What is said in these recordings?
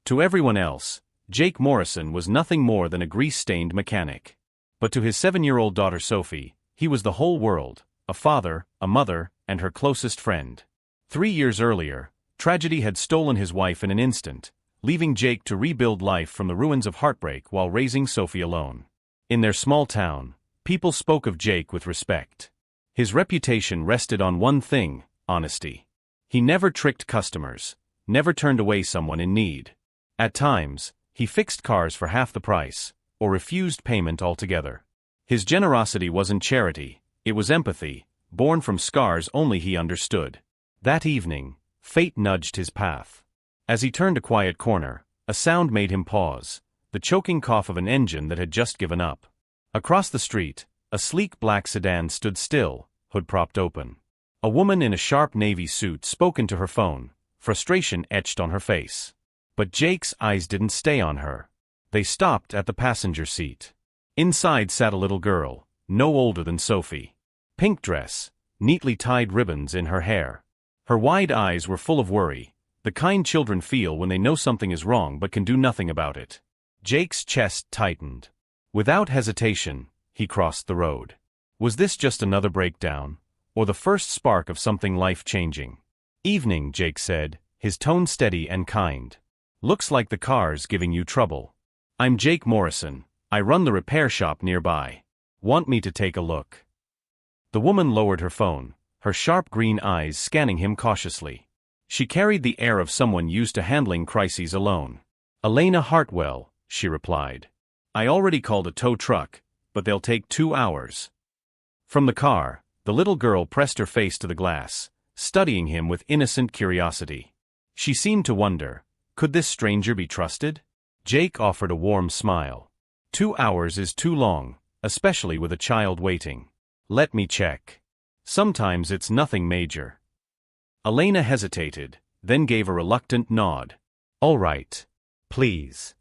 To everyone else, Jake Morrison was nothing more than a grease-stained mechanic. But to his 7-year-old daughter Sophie, he was the whole world, a father, a mother, and her closest friend. 3 years earlier, tragedy had stolen his wife in an instant, leaving Jake to rebuild life from the ruins of heartbreak while raising Sophie alone. In their small town, people spoke of Jake with respect. His reputation rested on one thing: honesty. He never tricked customers, never turned away someone in need. At times, he fixed cars for half the price, or refused payment altogether. His generosity wasn't charity, it was empathy, born from scars only he understood. That evening, fate nudged his path. As he turned a quiet corner, a sound made him pause, the choking cough of an engine that had just given up. Across the street, a sleek black sedan stood still, hood propped open. A woman in a sharp navy suit spoke into her phone, frustration etched on her face. But Jake's eyes didn't stay on her. They stopped at the passenger seat. Inside sat a little girl, no older than Sophie. Pink dress, neatly tied ribbons in her hair. Her wide eyes were full of worry, the kind children feel when they know something is wrong but can do nothing about it. Jake's chest tightened. Without hesitation, he crossed the road. Was this just another breakdown, or the first spark of something life-changing? "Evening," Jake said, his tone steady and kind. "Looks like the car's giving you trouble. I'm Jake Morrison, I run the repair shop nearby. Want me to take a look?" The woman lowered her phone, her sharp green eyes scanning him cautiously. She carried the air of someone used to handling crises alone. "Elena Hartwell," she replied. "I already called a tow truck, but they'll take 2 hours." From the car, the little girl pressed her face to the glass, studying him with innocent curiosity. She seemed to wonder, could this stranger be trusted? Jake offered a warm smile. 2 hours is too long, especially with a child waiting. "Let me check. Sometimes it's nothing major." Elena hesitated, then gave a reluctant nod. "All right. Please."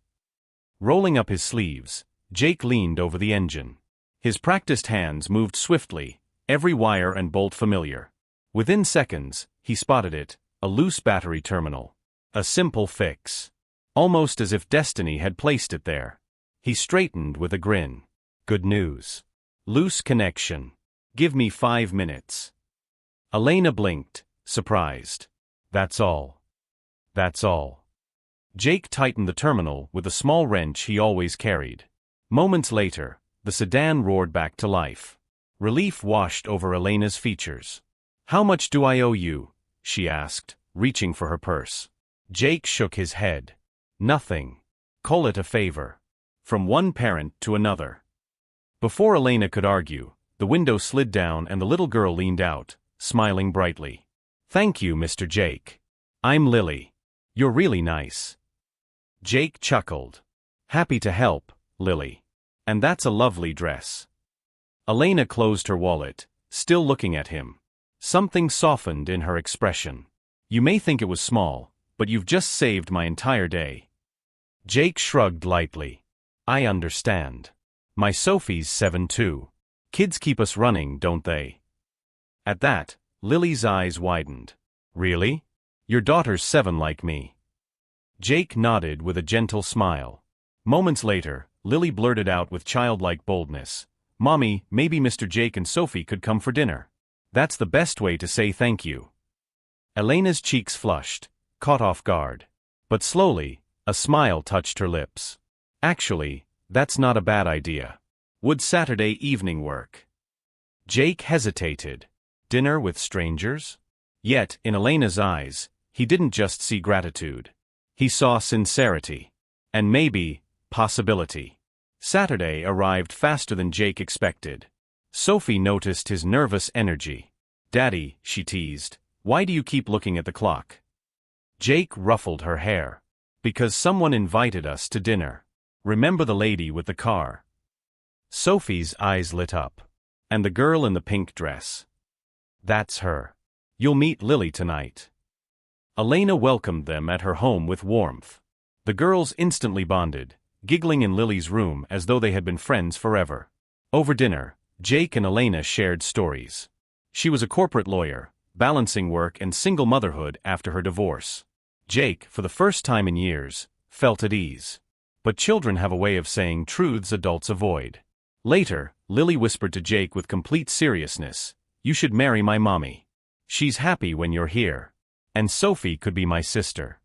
Rolling up his sleeves, Jake leaned over the engine. His practiced hands moved swiftly, every wire and bolt familiar. Within seconds, he spotted it, a loose battery terminal. A simple fix. Almost as if destiny had placed it there. He straightened with a grin. "Good news. Loose connection. Give me 5 minutes." Elena blinked, surprised. "That's all." "That's all." Jake tightened the terminal with a small wrench he always carried. Moments later, the sedan roared back to life. Relief washed over Elena's features. "How much do I owe you?" she asked, reaching for her purse. Jake shook his head. "Nothing. Call it a favor." From one parent to another. Before Elena could argue, the window slid down and the little girl leaned out, smiling brightly. "Thank you, Mr. Jake. I'm Lily. You're really nice." Jake chuckled. "Happy to help, Lily. And that's a lovely dress." Elena closed her wallet, still looking at him. Something softened in her expression. "You may think it was small, but you've just saved my entire day." Jake shrugged lightly. "I understand. My Sophie's 7 too. Kids keep us running, don't they?" At that, Lily's eyes widened. "Really? Your daughter's 7 like me." Jake nodded with a gentle smile. Moments later, Lily blurted out with childlike boldness, "Mommy, maybe Mr. Jake and Sophie could come for dinner. That's the best way to say thank you." Elena's cheeks flushed, caught off guard. But slowly, a smile touched her lips. "Actually, that's not a bad idea. Would Saturday evening work?" Jake hesitated. Dinner with strangers? Yet, in Elena's eyes, he didn't just see gratitude. He saw sincerity. And maybe, possibility. Saturday arrived faster than Jake expected. Sophie noticed his nervous energy. "Daddy," she teased, "why do you keep looking at the clock?" Jake ruffled her hair. "Because someone invited us to dinner. Remember the lady with the car?" Sophie's eyes lit up. "And the girl in the pink dress?" "That's her. You'll meet Lily tonight." Elena welcomed them at her home with warmth. The girls instantly bonded, giggling in Lily's room as though they had been friends forever. Over dinner, Jake and Elena shared stories. She was a corporate lawyer, balancing work and single motherhood after her divorce. Jake, for the first time in years, felt at ease. But children have a way of saying truths adults avoid. Later, Lily whispered to Jake with complete seriousness, "You should marry my mommy. She's happy when you're here. And Sophie could be my sister."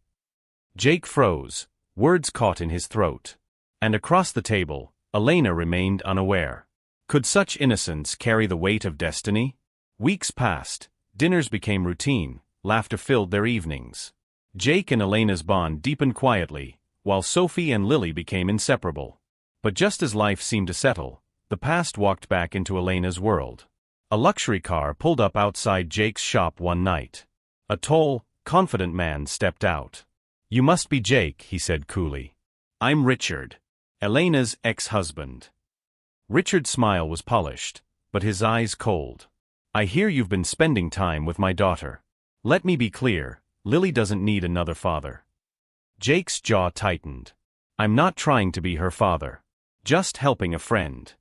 Jake froze, words caught in his throat. And across the table, Elena remained unaware. Could such innocence carry the weight of destiny? Weeks passed, dinners became routine, laughter filled their evenings. Jake and Elena's bond deepened quietly, while Sophie and Lily became inseparable. But just as life seemed to settle, the past walked back into Elena's world. A luxury car pulled up outside Jake's shop one night. A tall, confident man stepped out. "You must be Jake," he said coolly. "I'm Richard, Elena's ex-husband." Richard's smile was polished, but his eyes cold. "I hear you've been spending time with my daughter. Let me be clear, Lily doesn't need another father." Jake's jaw tightened. "I'm not trying to be her father. Just helping a friend."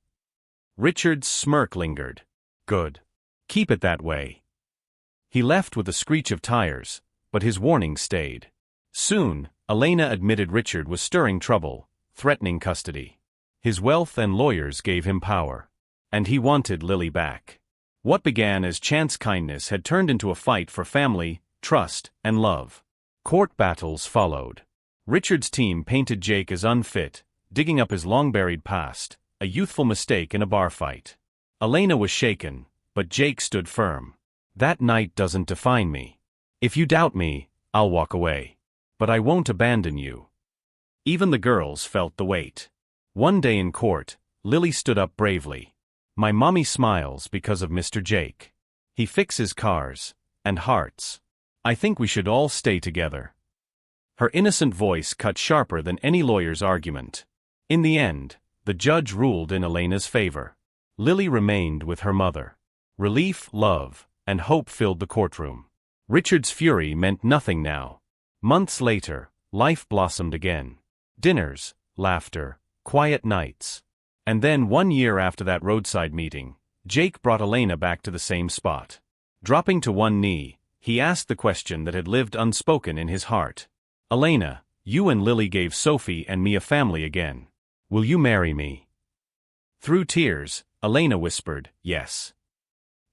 Richard's smirk lingered. "Good. Keep it that way." He left with a screech of tires, but his warning stayed. Soon, Elena admitted Richard was stirring trouble, threatening custody. His wealth and lawyers gave him power. And he wanted Lily back. What began as chance kindness had turned into a fight for family, trust, and love. Court battles followed. Richard's team painted Jake as unfit, digging up his long-buried past, a youthful mistake in a bar fight. Elena was shaken, but Jake stood firm. "That night doesn't define me. If you doubt me, I'll walk away. But I won't abandon you." Even the girls felt the weight. One day in court, Lily stood up bravely. "My mommy smiles because of Mr. Jake. He fixes cars and hearts. I think we should all stay together." Her innocent voice cut sharper than any lawyer's argument. In the end, the judge ruled in Elena's favor. Lily remained with her mother. Relief, love, and hope filled the courtroom. Richard's fury meant nothing now. Months later, life blossomed again. Dinners, laughter, quiet nights. And then 1 year after that roadside meeting, Jake brought Elena back to the same spot. Dropping to one knee, he asked the question that had lived unspoken in his heart. "Elena, you and Lily gave Sophie and me a family again. Will you marry me?" Through tears, Elena whispered, "Yes."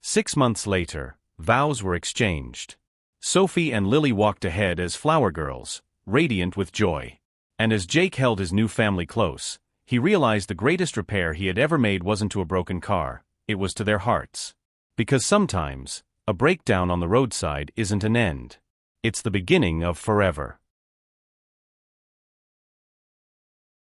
6 months later, vows were exchanged. Sophie and Lily walked ahead as flower girls, radiant with joy. And as Jake held his new family close, he realized the greatest repair he had ever made wasn't to a broken car, it was to their hearts. Because sometimes, a breakdown on the roadside isn't an end. It's the beginning of forever.